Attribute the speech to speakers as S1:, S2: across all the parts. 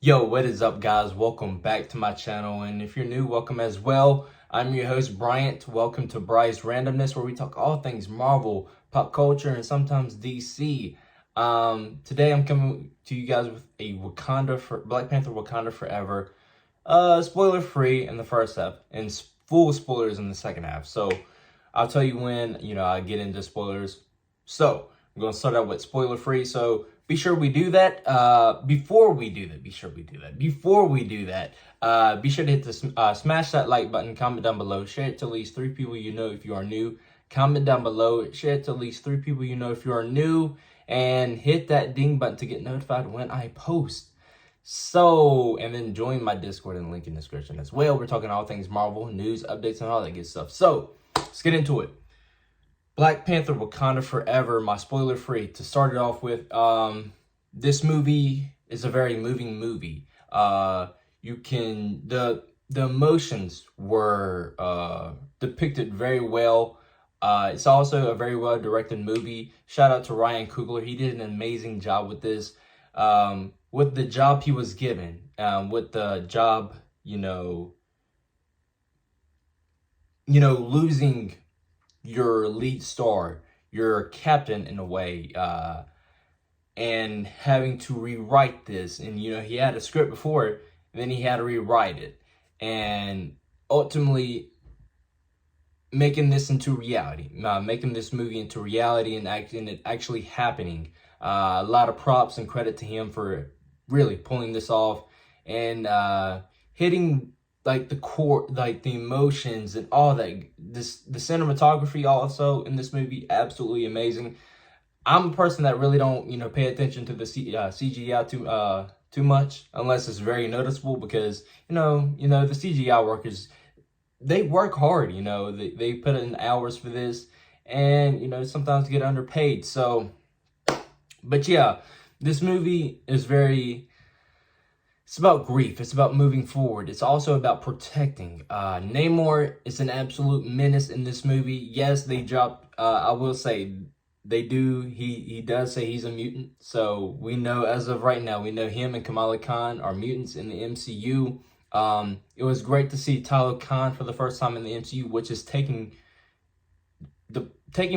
S1: Yo, what is up, guys? Welcome back to my channel, and if you're new, welcome as well. I'm your host, Bryant. Welcome to Bryce Randomness, where we talk all things Marvel, pop culture, and sometimes DC. Today I'm coming to you guys with a Black Panther Wakanda Forever, spoiler free in the first half, and full spoilers in the second half. So I'll tell you when I get into spoilers. So I'm gonna start out with spoiler free. So be sure we do that. Before we do that, be sure to hit the smash that like button, comment down below, share it to at least 3 people you know if you are new. Comment down below, share it to at least 3 people you know if you are new, and hit that ding button to get notified when I post. So, and then join my Discord and link in the description as well. We're talking all things Marvel, news, updates, and all that good stuff. So, let's get into it. Black Panther Wakanda Forever, my spoiler free. To start it off with, this movie is a very moving movie. The emotions were depicted very well. It's also a very well directed movie. Shout out to Ryan Coogler. He did an amazing job with this. With the job he was given, with the job, losing your lead star, your captain in a way, and having to rewrite this. And, he had a script before it, and then he had to rewrite it. And ultimately making this into reality, making this movie into reality and it actually happening. A lot of props and credit to him for really pulling this off and hitting like the core, like the emotions and all that. The cinematography also in this movie, absolutely amazing. I'm a person that really don't, pay attention to the CGI too much unless it's very noticeable, because the CGI workers, they work hard. They put in hours for this, and sometimes get underpaid. So, but yeah, this movie is it's about grief. It's about moving forward. It's also about protecting. Namor is an absolute menace in this movie. Yes, they dropped, I will say, he does say he's a mutant. So we know, as of right now, we know him and Kamala Khan are mutants in the MCU. It was great to see Tyler Khan for the first time in the MCU, which is taking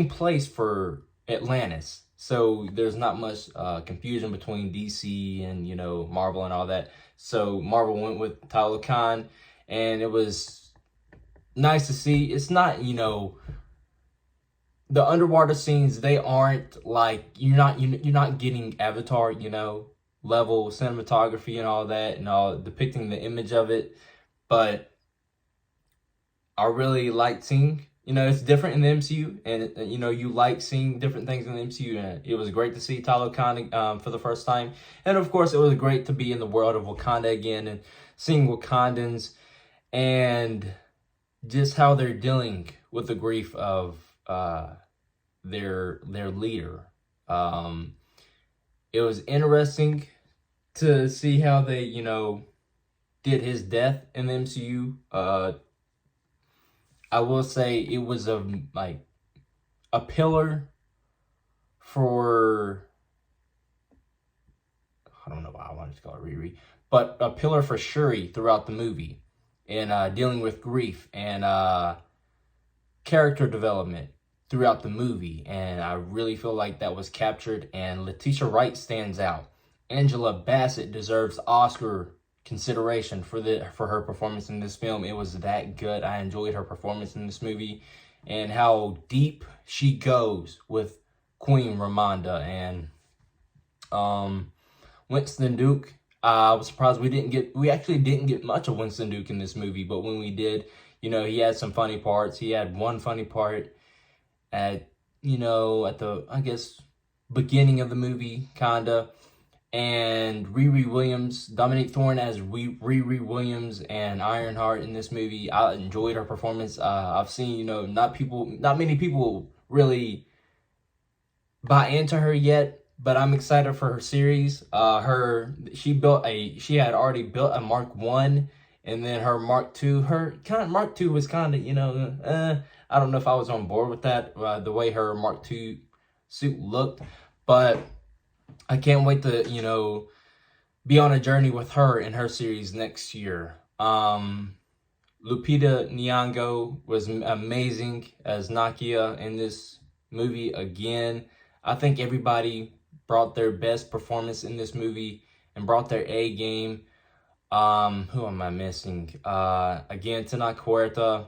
S1: place for Atlantis. So there's not much confusion between DC and, Marvel and all that. So Marvel went with Tyler Khan, and it was nice to see. It's not, the underwater scenes, they aren't like, you're not getting Avatar, level cinematography and all that, and all depicting the image of it. But I really liked seeing, it's different in the MCU, and you like seeing different things in the MCU, and it was great to see Tyler Khan for the first time. And of course, it was great to be in the world of Wakanda again and seeing Wakandans and just how they're dealing with the grief of their leader. It was interesting to see how they, did his death in the MCU. I will say it was a pillar for, I don't know why I wanted to call it Riri, but a pillar for Shuri throughout the movie, and dealing with grief and character development throughout the movie. And I really feel like that was captured, and Letitia Wright stands out. Angela Bassett deserves Oscar consideration for her performance in this film. It was that good. I enjoyed her performance in this movie, and how deep she goes with Queen Ramonda. And Winston Duke, I was surprised we actually didn't get much of Winston Duke in this movie, but when we did, he had some funny parts. He had one funny part at the, I guess, beginning of the movie, kinda. And Riri Williams, Dominique Thorne as Riri Williams and Ironheart in this movie. I enjoyed her performance. I've seen, not many people really buy into her yet, but I'm excited for her series. She had already built a Mark 1, and then her Mark 2. Mark 2 was kind of, I don't know if I was on board with that, the way her Mark 2 suit looked, but I can't wait to, be on a journey with her in her series next year. Lupita Nyong'o was amazing as Nakia in this movie again. I think everybody brought their best performance in this movie and brought their A game. Who am I missing? Again, Tenoch Huerta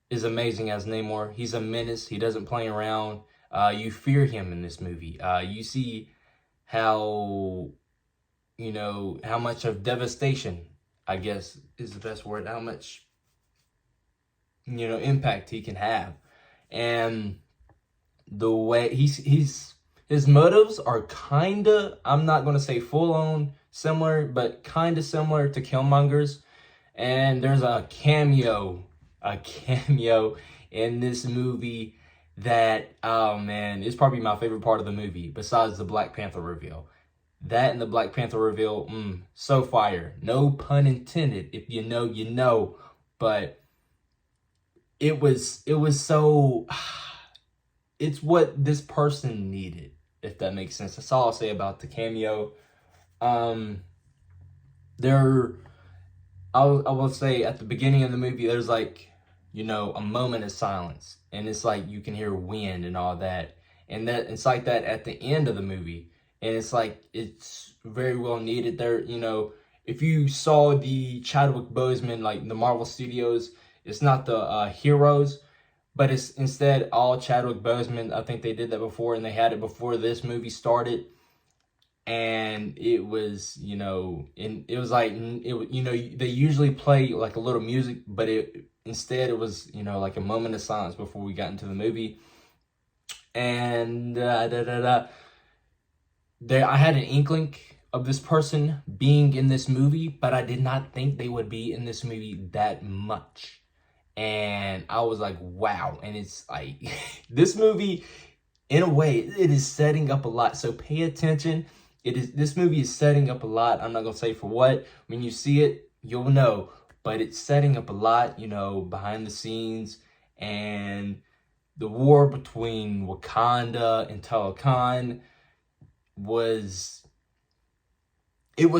S1: is amazing as Namor. He's a menace. He doesn't play around. You fear him in this movie. You see how, how much of devastation, I guess is the best word, how much, impact he can have. And the way his motives are kinda, I'm not gonna say full on similar, but kinda similar to Killmonger's. And there's a cameo in this movie that, oh man, is probably my favorite part of the movie, besides the Black Panther reveal. That and the Black Panther reveal, so fire. No pun intended. If you know, you know. But it was so, it's what this person needed, if that makes sense. That's all I'll say about the cameo. I will say at the beginning of the movie, there's like, a moment of silence, and it's like you can hear wind and all that, and that it's like that at the end of the movie, and it's like it's very well needed there. If you saw the Chadwick Boseman, like the Marvel Studios, it's not the heroes, but it's instead all Chadwick Boseman. I think they did that before, and they had it before this movie started. And it was, it was like, they usually play like a little music, but instead it was, like a moment of silence before we got into the movie. And I had an inkling of this person being in this movie, but I did not think they would be in this movie that much. And I was like, wow. And it's like, this movie, in a way, it is setting up a lot. So pay attention. This movie is setting up a lot. I'm not going to say for what. When you see it, you'll know. But it's setting up a lot, behind the scenes. And the war between Wakanda and Talokan was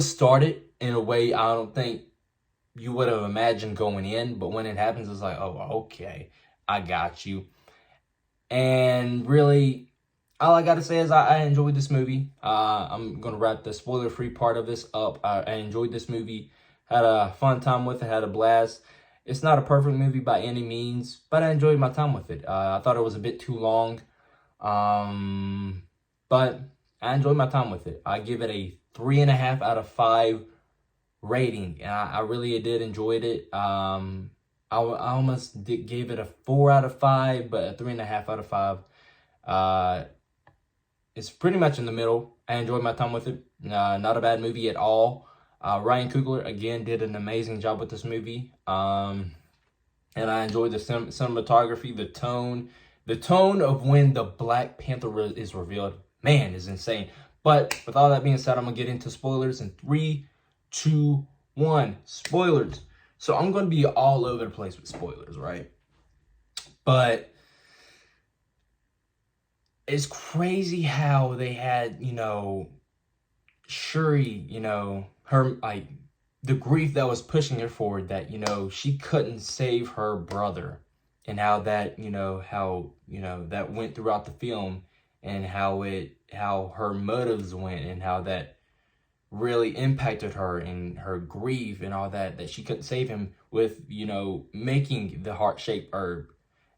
S1: started in a way I don't think you would have imagined going in. But when it happens, it's like, oh, okay, I got you. And really, all I gotta say is I enjoyed this movie. I'm gonna wrap the spoiler-free part of this up. I enjoyed this movie. Had a fun time with it. Had a blast. It's not a perfect movie by any means, but I enjoyed my time with it. I thought it was a bit too long, but I enjoyed my time with it. I give it a 3.5 out of 5 rating, and I really did enjoy it. I almost gave it a 4 out of 5, but a 3.5 out of 5. It's pretty much in the middle. I enjoyed my time with it. Not a bad movie at all. Ryan Coogler, again, did an amazing job with this movie. And I enjoyed the cinematography, the tone. The tone of when the Black Panther is revealed, man, is insane. But with all that being said, I'm going to get into spoilers in 3, 2, 1. Spoilers. So I'm going to be all over the place with spoilers, right? But it's crazy how they had, Shuri, her, like, the grief that was pushing her forward, that, she couldn't save her brother, and how that, that went throughout the film, and how her motives went, and how that really impacted her and her grief and all that she couldn't save him with, making the heart-shaped herb,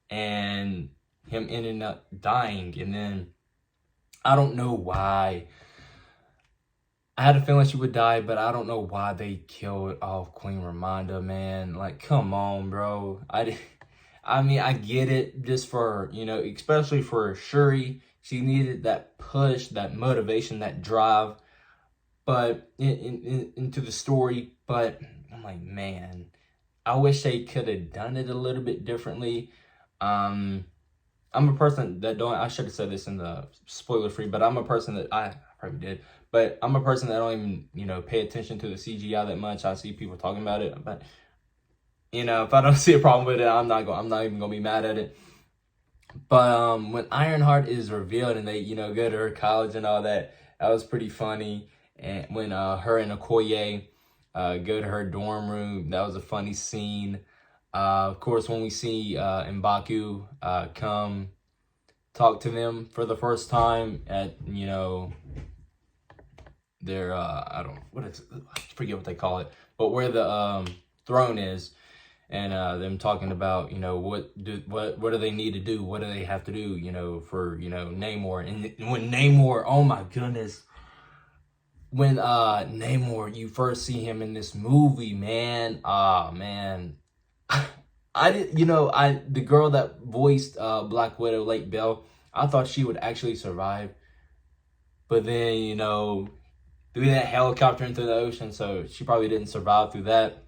S1: and him ending up dying. And then I don't know why. I had a feeling she would die, but I don't know why they killed off Queen Ramonda, man. Like, come on, bro. I mean, I get it, just for, especially for Shuri. She needed that push, that motivation, that drive, but into the story. But I'm like, man, I wish they could have done it a little bit differently. I'm a person that I should have said this in the spoiler free, but I'm a person that I probably did, but I'm a person that don't even, pay attention to the CGI that much. I see people talking about it, but if I don't see a problem with it, I'm not even gonna be mad at it. But when Ironheart is revealed and they, go to her college and all that, that was pretty funny. and when her and Okoye go to her dorm room. That was a funny scene. Of course, when we see M'Baku come talk to them for the first time at, their I don't what it's I forget what they call it, but where the throne is, and them talking about, what do they need to do, what do they have to do, for Namor. And when Namor, oh my goodness, when Namor, you first see him in this movie, man, man. I did, the girl that voiced Black Widow, Lake Bell, I thought she would actually survive, but then, threw that helicopter into the ocean, so she probably didn't survive through that.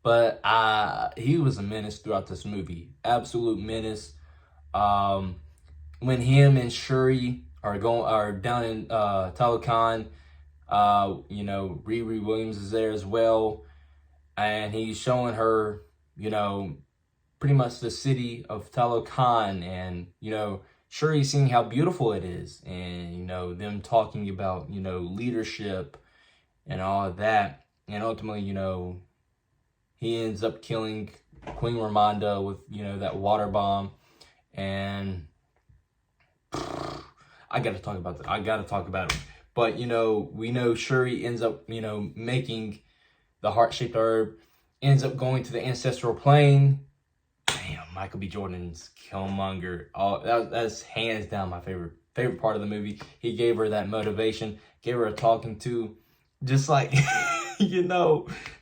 S1: But he was a menace throughout this movie, absolute menace. When him and Shuri are down in Talokan, Riri Williams is there as well, and he's showing her, pretty much the city of Talokan, and Shuri seeing how beautiful it is, and them talking about leadership and all of that, and ultimately he ends up killing Queen Ramonda with that water bomb. And I gotta talk about it. But we know Shuri ends up making the heart-shaped herb, ends up going to the ancestral plane. Damn, Michael B. Jordan's Killmonger. Oh, that's hands down my favorite part of the movie. He gave her that motivation, gave her a talking to, just like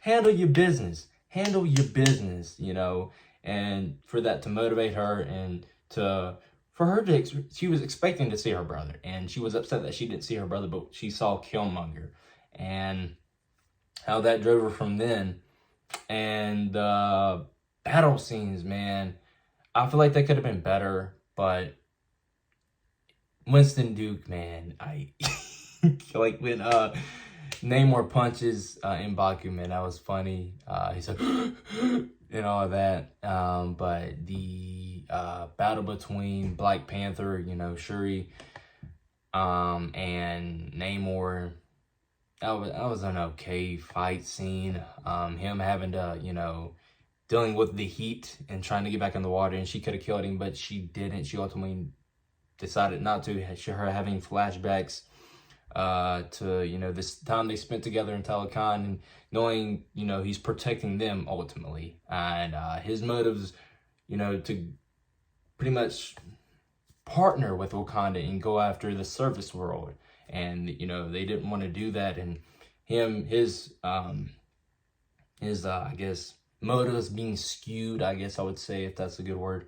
S1: handle your business, and for that to motivate her, and she was expecting to see her brother, and she was upset that she didn't see her brother, but she saw Killmonger, and how that drove her from then. And battle scenes, man, I feel like they could have been better, but Winston Duke, man, I like when Namor punches M'Baku, man, that was funny. He's like and all of that. But the battle between Black Panther, Shuri, and Namor, that was an okay fight scene. Him having to, dealing with the heat and trying to get back in the water, and she could have killed him, but she didn't. She ultimately decided not to. Her having flashbacks to this time they spent together in Talokan, and knowing he's protecting them ultimately, and his motives to pretty much partner with Wakanda and go after the surface world, and they didn't want to do that, and his I guess motives being skewed, I guess I would say, if that's a good word.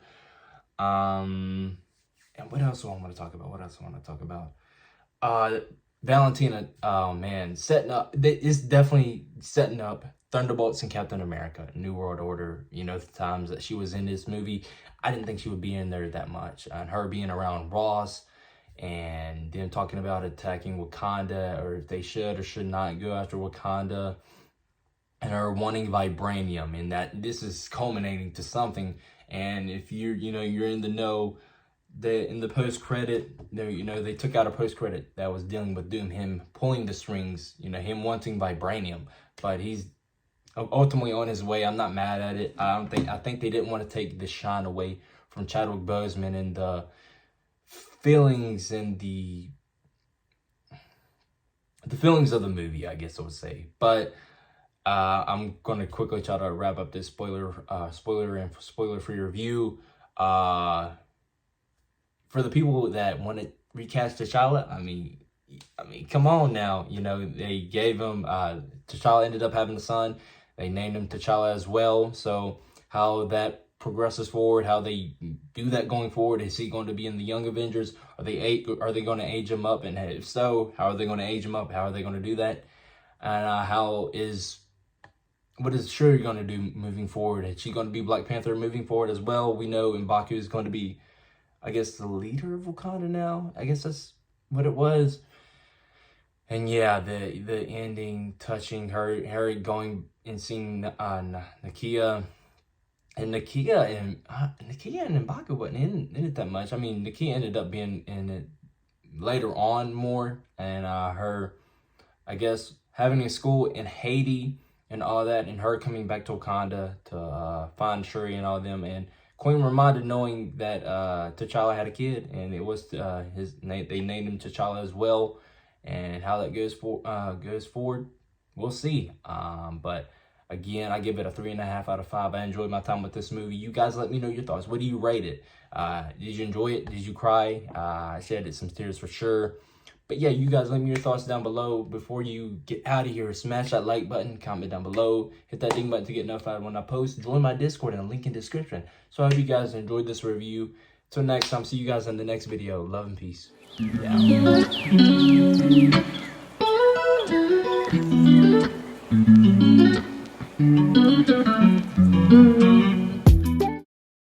S1: And what else do I want to talk about? Valentina, oh man, it's definitely setting up Thunderbolts and Captain America, New World Order. The times that she was in this movie, I didn't think she would be in there that much. And her being around Ross, and them talking about attacking Wakanda, or if they should or should not go after Wakanda, and her wanting vibranium, and that this is culminating to something. And if you're in the know, in the post-credit, they took out a post-credit that was dealing with Doom, him pulling the strings, him wanting vibranium, but he's ultimately on his way. I'm not mad at it. I think they didn't want to take the shine away from Chadwick Boseman and the feelings and the feelings of the movie, I guess I would say. But I'm gonna quickly try to wrap up this spoiler-free review. For the people that want to recast T'Challa, I mean, come on now. They gave him T'Challa ended up having a son. They named him T'Challa as well. So how that progresses forward, how they do that going forward, is he going to be in the Young Avengers? Are they going to age him up? And if so, how are they going to age him up? How are they going to do that? And what is Shuri going to do moving forward? Is she going to be Black Panther moving forward as well? We know M'Baku is going to be, I guess, the leader of Wakanda now. I guess that's what it was. And yeah, the ending, touching her going and seeing Nakia. And Nakia and M'Baku wasn't in it that much. I mean, Nakia ended up being in it later on more. And her I guess, having a school in Haiti and all that, and her coming back to Wakanda to find Shuri and all of them, and Queen Ramonda knowing that T'Challa had a kid, and it was his name. They named him T'Challa as well, and how that goes forward, we'll see. But again, I give it a 3.5 out of 5. I enjoyed my time with this movie. You guys, let me know your thoughts. What do you rate it? Did you enjoy it? Did you cry? I shed some tears for sure. But yeah, you guys, let me know your thoughts down below. Before you get out of here, smash that like button, comment down below, hit that ding button to get notified when I post. Join my Discord and link in description. So I hope you guys enjoyed this review. Till next time, see you guys in the next video. Love and peace. Yeah.